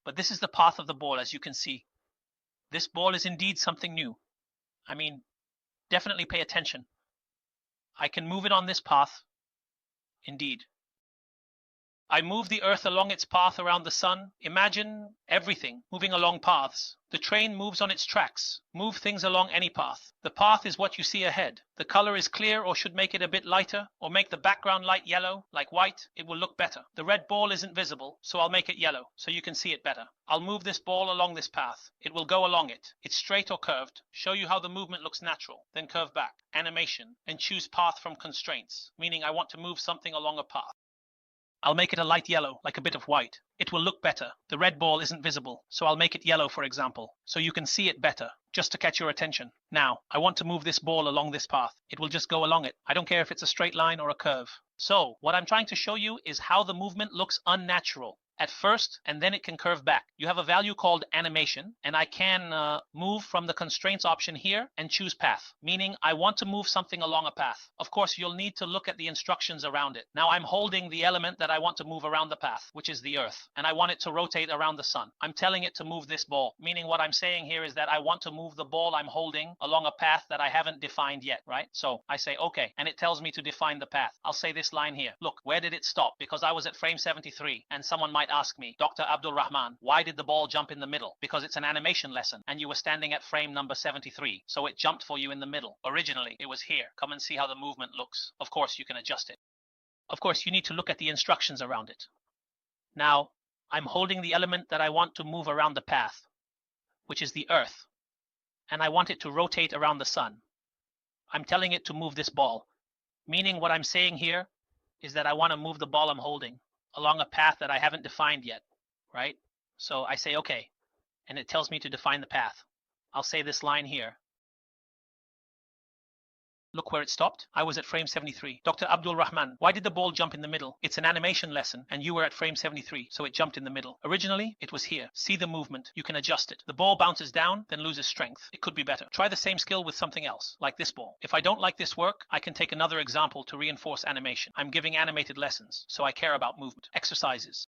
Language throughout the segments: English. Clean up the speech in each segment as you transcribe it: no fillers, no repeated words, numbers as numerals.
But this is the path of the ball, as you can see. This ball is indeed something new. I mean, definitely pay attention. I can move it on this path. Indeed. I move the Earth along its path around the sun. Imagine everything moving along paths. The train moves on its tracks. Move things along any path. The path is what you see ahead. The color is clear or should make it a bit lighter, or make the background light yellow, like white. It will look better. The red ball isn't visible, so I'll make it yellow, so you can see it better. I'll move this ball along this path. It will go along it. It's straight or curved. Show you how the movement looks natural. Then curve back. Animation. And choose path from constraints, meaning I want to move something along a path. I'll make it a light yellow, like a bit of white. It will look better. The red ball isn't visible, so I'll make it yellow, for example, so you can see it better, just to catch your attention. Now, I want to move this ball along this path. It will just go along it. I don't care if it's a straight line or a curve. So, what I'm trying to show you is how the movement looks unnatural at first, and then it can curve back. You have a value called animation, and I can move from the constraints option here and choose path, meaning I want to move something along a path. Of course, you'll need to look at the instructions around it. Now I'm holding the element that I want to move around the path, which is the Earth, and I want it to rotate around the sun. I'm telling it to move this ball, meaning what I'm saying here is that I want to move the ball I'm holding along a path that I haven't defined yet, right? So I say, okay, and it tells me to define the path. I'll say this line here. Look, where did it stop? Because I was at frame 73, and someone might ask me, Dr. Abdul Rahman, why did the ball jump in the middle? Because it's an animation lesson and you were standing at frame number 73, so it jumped for you in the middle. Originally, it was here. Come and see how the movement looks. Of course, you can adjust it. Of course, you need to look at the instructions around it. Now, I'm holding the element that I want to move around the path, which is the Earth, and I want it to rotate around the sun. I'm telling it to move this ball, meaning what I'm saying here is that I want to move the ball I'm holding along a path that I haven't defined yet, right? So I say, okay, and it tells me to define the path. I'll say this line here. Look where it stopped. I was at frame 73. Dr. Abdul Rahman, why did the ball jump in the middle? It's an animation lesson, and you were at frame 73, so it jumped in the middle. Originally, it was here. See the movement. You can adjust it. The ball bounces down, then loses strength. It could be better. Try the same skill with something else, like this ball. If I don't like this work, I can take another example to reinforce animation. I'm giving animated lessons, so I care about movement. Exercises.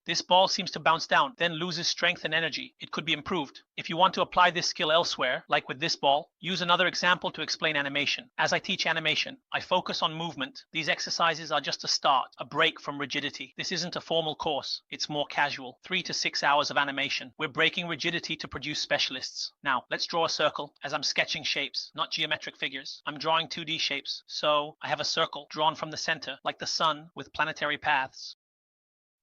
This ball seems to bounce down, then loses strength and energy. It could be improved. If you want to apply this skill elsewhere, like with this ball, use another example to explain animation. As I teach animation, I focus on movement. These exercises are just a start, a break from rigidity. This isn't a formal course. It's more casual. 3 to 6 hours of animation. We're breaking rigidity to produce specialists. Now, let's draw a circle as I'm sketching shapes, not geometric figures. I'm drawing 2D shapes. So I have a circle drawn from the center, like the sun with planetary paths.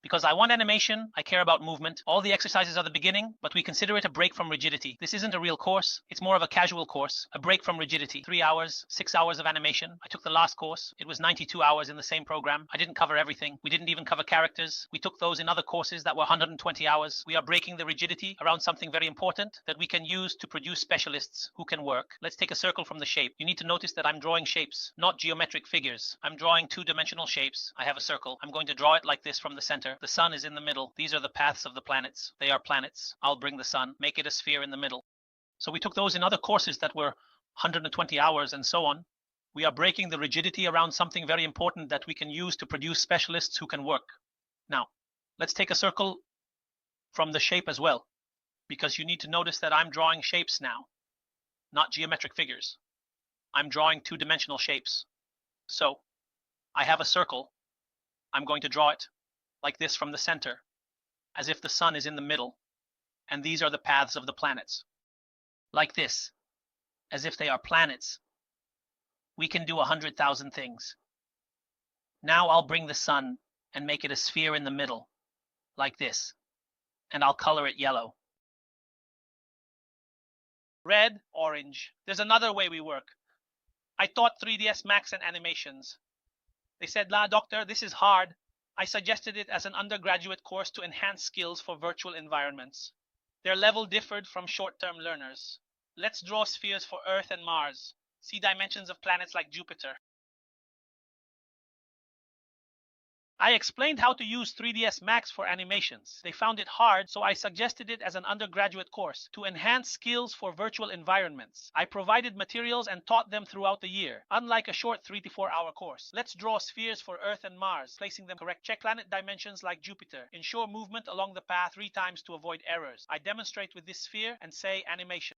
Because I want animation, I care about movement. All the exercises are the beginning, but we consider it a break from rigidity. This isn't a real course. It's more of a casual course, a break from rigidity. 3 hours, 6 hours of animation. I took the last course. It was 92 hours in the same program. I didn't cover everything. We didn't even cover characters. We took those in other courses that were 120 hours. We are breaking the rigidity around something very important that we can use to produce specialists who can work. Let's take a circle from the shape. You need to notice that I'm drawing shapes, not geometric figures. I'm drawing two-dimensional shapes. I have a circle. I'm going to draw it like this from the center. The sun is in the middle. These are the paths of the planets. They are planets. I'll bring the sun, make it a sphere in the middle. So we took those in other courses that were 120 hours and so on. We are breaking the rigidity around something very important that we can use to produce specialists who can work. Now, let's take a circle from the shape as well, because you need to notice that I'm drawing shapes now, not geometric figures. I'm drawing two-dimensional shapes. So I have a circle. I'm going to draw it like this from the center, as if the sun is in the middle, and these are the paths of the planets. Like this, as if they are planets. We can do 100,000 things. Now I'll bring the sun and make it a sphere in the middle, like this, and I'll color it yellow. Red, orange. There's another way we work. I taught 3ds Max and animations. They said, "La, doctor, this is hard." I suggested it as an undergraduate course to enhance skills for virtual environments. Their level differed from short-term learners. Let's draw spheres for Earth and Mars. See dimensions of planets like Jupiter. I explained how to use 3ds Max for animations. They found it hard, so I suggested it as an undergraduate course to enhance skills for virtual environments. I provided materials and taught them throughout the year, unlike a short 3 to 4 hour course. Let's draw spheres for Earth and Mars, placing them correct. Check planet dimensions like Jupiter. Ensure movement along the path 3 times to avoid errors. I demonstrate with this sphere and say animation.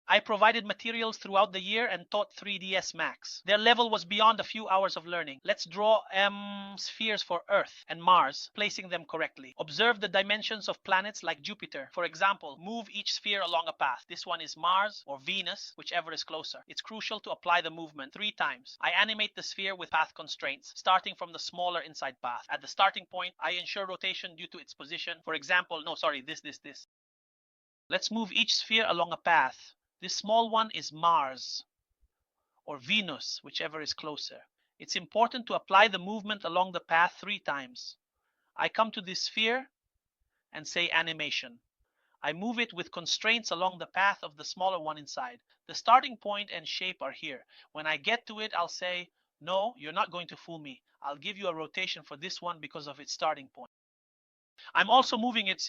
I provided materials throughout the year and taught 3ds Max. Their level was beyond a few hours of learning. Let's draw spheres for Earth and Mars, placing them correctly. Observe the dimensions of planets like Jupiter. For example, move each sphere along a path. This one is Mars or Venus, whichever is closer. It's crucial to apply the movement 3 times. I animate the sphere with path constraints, starting from the smaller inside path. At the starting point, I ensure rotation due to its position. For example, this. Let's move each sphere along a path. This small one is Mars or Venus, whichever is closer. It's important to apply the movement along the path 3 times. I come to this sphere and say animation. I move it with constraints along the path of the smaller one inside. The starting point and shape are here. When I get to it, I'll say, no, you're not going to fool me. I'll give you a rotation for this one because of its starting point. I'm also moving it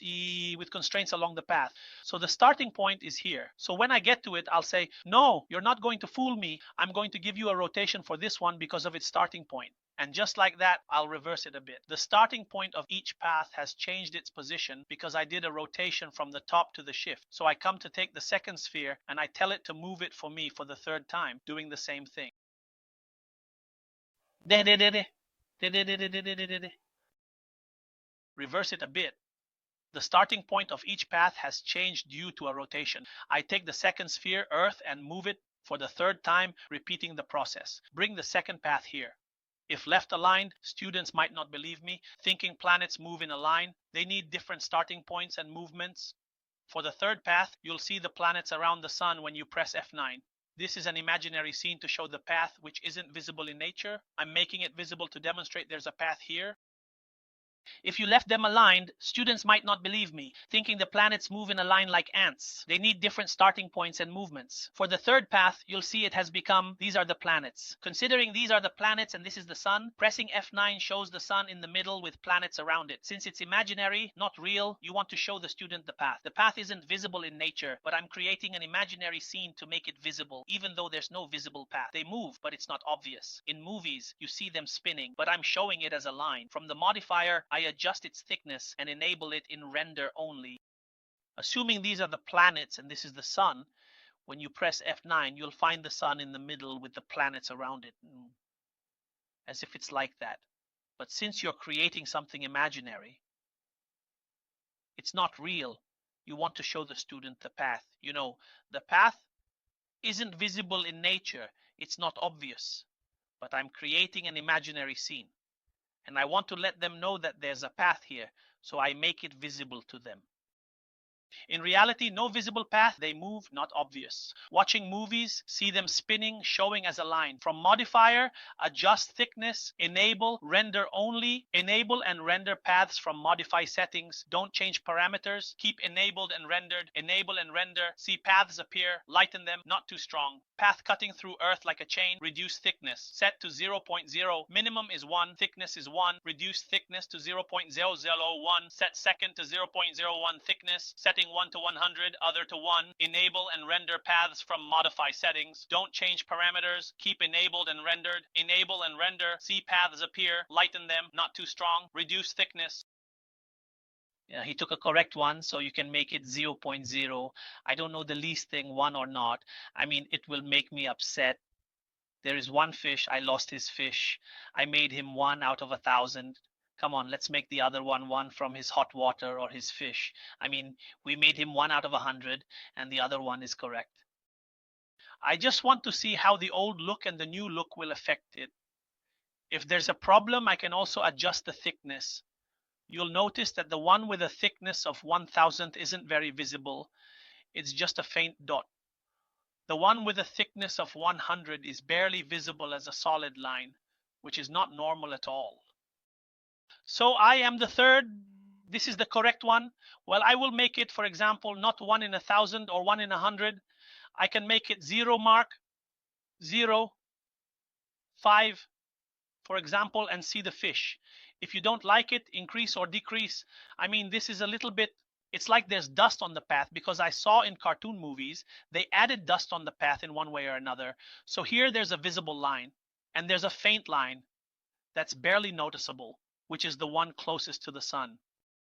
with constraints along the path. So the starting point is here. So when I get to it, I'll say, no, you're not going to fool me. I'm going to give you a rotation for this one because of its starting point. And just like that, I'll reverse it a bit. The starting point of each path has changed its position because I did a rotation from the top to the shift. So I come to take the second sphere and I tell it to move it for me for the third time, doing the same thing. Reverse it a bit. The starting point of each path has changed due to a rotation. I take the second sphere, Earth, and move it for the third time, repeating the process. Bring the second path here. If left aligned, students might not believe me, thinking planets move in a line. They need different starting points and movements. For the third path, you'll see the planets around the sun when you press F9. This is an imaginary scene to show the path which isn't visible in nature. I'm making it visible to demonstrate there's a path here. If you left them aligned, students might not believe me, thinking the planets move in a line like ants. They need different starting points and movements. For the third path, you'll see it has become, these are the planets. Considering these are the planets and this is the sun, pressing F9 shows the sun in the middle with planets around it. Since it's imaginary, not real, you want to show the student the path. The path isn't visible in nature, but I'm creating an imaginary scene to make it visible, even though there's no visible path. They move, but it's not obvious. In movies, you see them spinning, but I'm showing it as a line. From the modifier, I adjust its thickness and enable it in render only. Assuming these are the planets and this is the sun, when you press F9, you'll find the sun in the middle with the planets around it, as if it's like that. But since you're creating something imaginary, it's not real. You want to show the student the path. You know, the path isn't visible in nature. It's not obvious, but I'm creating an imaginary scene. And I want to let them know that there's a path here, so I make it visible to them. In reality, no visible path, they move, not obvious. Watching movies, see them spinning, showing as a line. From modifier, adjust thickness, enable, render only, enable and render paths from modify settings. Don't change parameters, keep enabled and rendered, enable and render, see paths appear, lighten them, not too strong. Path cutting through Earth like a chain, reduce thickness, set to 0.0, minimum is 1, thickness is 1, reduce thickness to 0.001, set second to 0.01 thickness, setting 1 to 100, other to 1, enable and render paths from modify settings, don't change parameters, keep enabled and rendered, enable and render, see paths appear, lighten them, not too strong, reduce thickness. Yeah, he took a correct one, so you can make it 0.0. I don't know the least thing, 1 or not. I mean, it will make me upset. There is one fish, I lost his fish. I made him 1 out of 1,000. Come on, let's make the other one from his hot water or his fish. I mean, we made him 1 out of 100, and the other one is correct. I just want to see how the old look and the new look will affect it. If there's a problem, I can also adjust the thickness. You'll notice that the one with a thickness of 1,000 isn't very visible. It's just a faint dot. The one with a thickness of 100 is barely visible as a solid line, which is not normal at all. So I am the third. This is the correct one. Well, I will make it, for example, not 1 in 1,000 or 1 in 100. I can make it 0 mark, 0, 5, for example, and see the fish. If you don't like it, increase or decrease. I mean, this is a little bit, it's like there's dust on the path, because I saw in cartoon movies, they added dust on the path in one way or another. So here there's a visible line, and there's a faint line that's barely noticeable, which is the one closest to the sun.